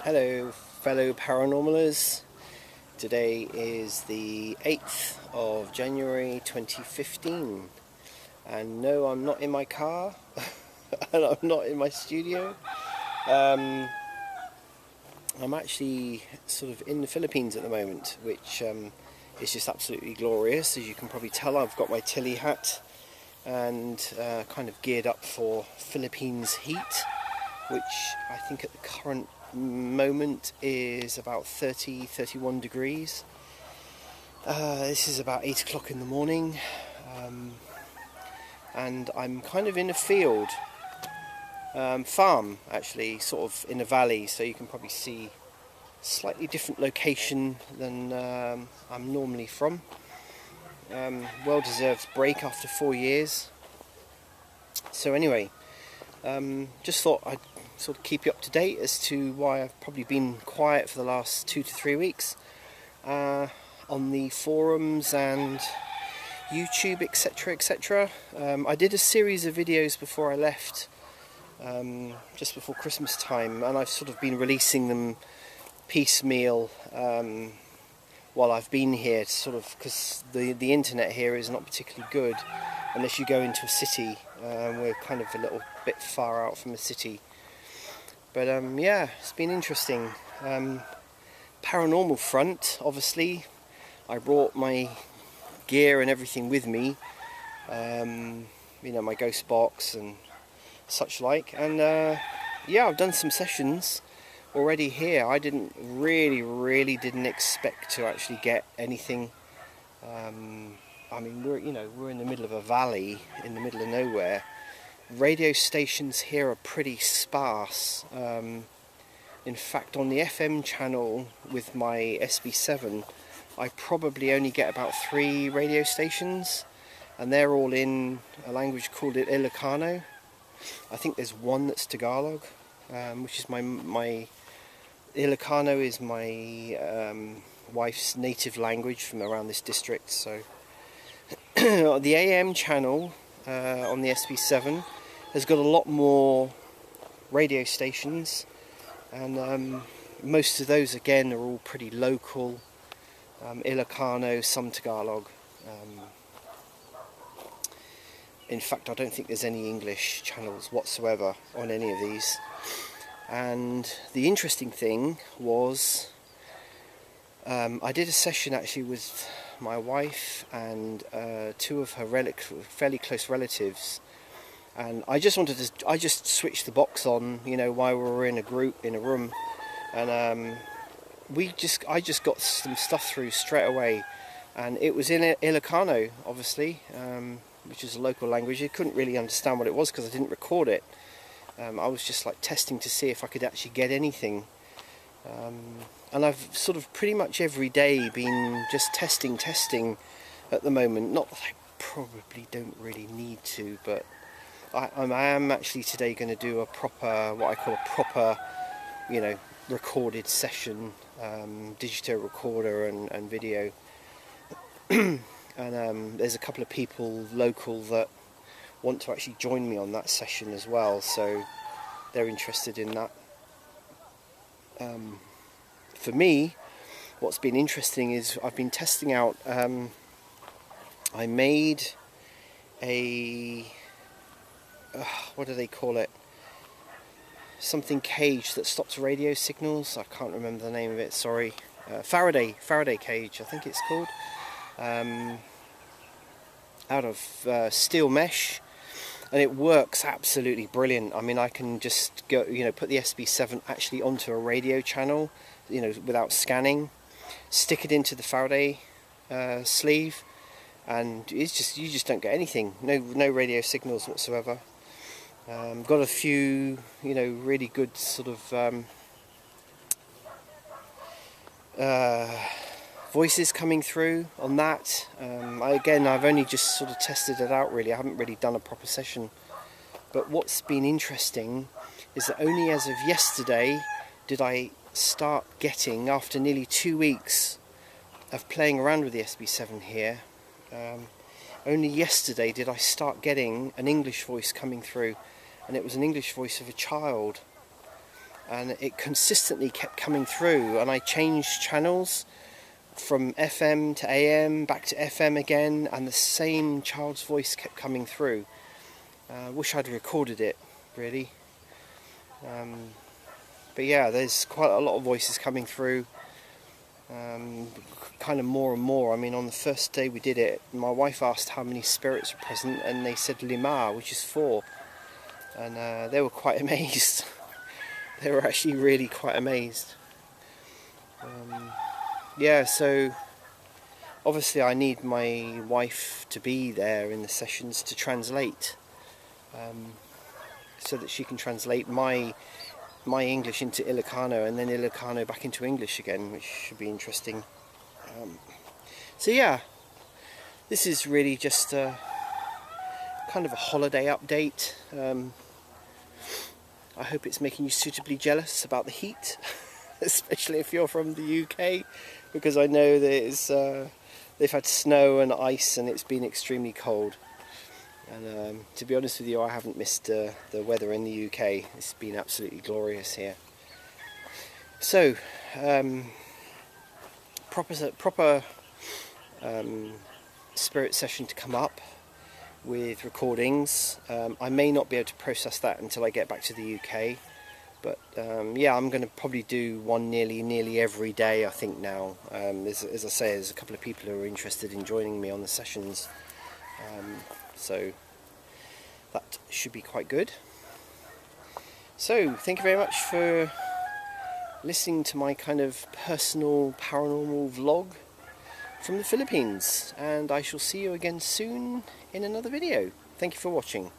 Hello fellow paranormalers. Today is the 8th of January 2015 and no, I'm not in my car and I'm not in my studio. I'm actually sort of in the Philippines at the moment, which is just absolutely glorious. As you can probably tell, I've got my Tilly hat and kind of geared up for Philippines heat, which I think at the current moment is about 30-31 degrees. This is about 8 o'clock in the morning, and I'm kind of in a field, farm actually, sort of in a valley, so you can probably see slightly different location than I'm normally from. Well-deserved break after 4 years. So anyway, just thought I'd sort of keep you up to date as to why I've probably been quiet for the last 2 to 3 weeks on the forums and YouTube, etc, etc. I did a series of videos before I left, just before Christmas time, and I've sort of been releasing them piecemeal while I've been here, sort of, because the internet here is not particularly good unless you go into a city. We're kind of a little bit far out from a city, but yeah, it's been interesting. Paranormal front, obviously, I brought my gear and everything with me, you know, my ghost box and such like, and yeah, I've done some sessions already here. I didn't really didn't expect to actually get anything. I mean, we're in the middle of a valley, in the middle of nowhere. Radio stations here are pretty sparse. In fact, on the FM channel with my SB7, I probably only get about 3 radio stations, and they're all in a language called Ilocano. I think there's one that's Tagalog, which is my Ilocano is my wife's native language from around this district. So the AM channel on the SB7 has got a lot more radio stations, and most of those again are all pretty local, Ilocano, some Tagalog. In fact, I don't think there's any English channels whatsoever on any of these. And the interesting thing was, I did a session actually with my wife and 2 of her fairly close relatives, and I just switched the box on, you know, while we were in a group in a room, and I just got some stuff through straight away, and it was in Ilocano, obviously, which is a local language. I couldn't really understand what it was because I didn't record it. I was just like testing to see if I could actually get anything, and I've sort of pretty much every day been just testing at the moment. Not that I probably don't really need to, but I am actually today going to do a proper, what I call a proper, you know, recorded session, digital recorder and video. And there's a couple of people local that want to actually join me on that session as well, so they're interested in that. For me, what's been interesting is I've been testing out, I made a, what do they call it, something cage that stops radio signals. I can't remember the name of it, sorry. Faraday cage, I think it's called, out of steel mesh. And it works absolutely brilliant. I mean, I can just go, you know, put the SB7 actually onto a radio channel, you know, without scanning, stick it into the Faraday sleeve, and it's just, you just don't get anything. No radio signals whatsoever. Got a few, you know, really good sort of voices coming through on that. Again, I've only just sort of tested it out really. I haven't really done a proper session. But what's been interesting is that only as of yesterday did I start getting, after nearly 2 weeks of playing around with the SB7 here, only yesterday did I start getting an English voice coming through, and it was an English voice of a child. and it consistently kept coming through, and I changed channels from FM to AM, back to FM again, and the same child's voice kept coming through. Wish I'd recorded it, really. But yeah, there's quite a lot of voices coming through, kind of more and more. I mean, on the first day we did it, my wife asked how many spirits were present, and they said lima, which is 4, and they were quite amazed. They were actually really quite amazed. Yeah, so obviously I need my wife to be there in the sessions to translate, so that she can translate my English into Ilocano, and then Ilocano back into English again, which should be interesting. So yeah, this is really just a kind of a holiday update. I hope it's making you suitably jealous about the heat, especially if you're from the UK, because I know that they've had snow and ice and it's been extremely cold. And to be honest with you, I haven't missed the weather in the UK. It's been absolutely glorious here. So, proper spirit session to come up with recordings. I may not be able to process that until I get back to the UK, but yeah, I'm going to probably do one nearly every day, I think now. As I say, there's a couple of people who are interested in joining me on the sessions, so that should be quite good. So thank you very much for listening to my kind of personal paranormal vlog from the Philippines, and I shall see you again soon in another video. Thank you for watching.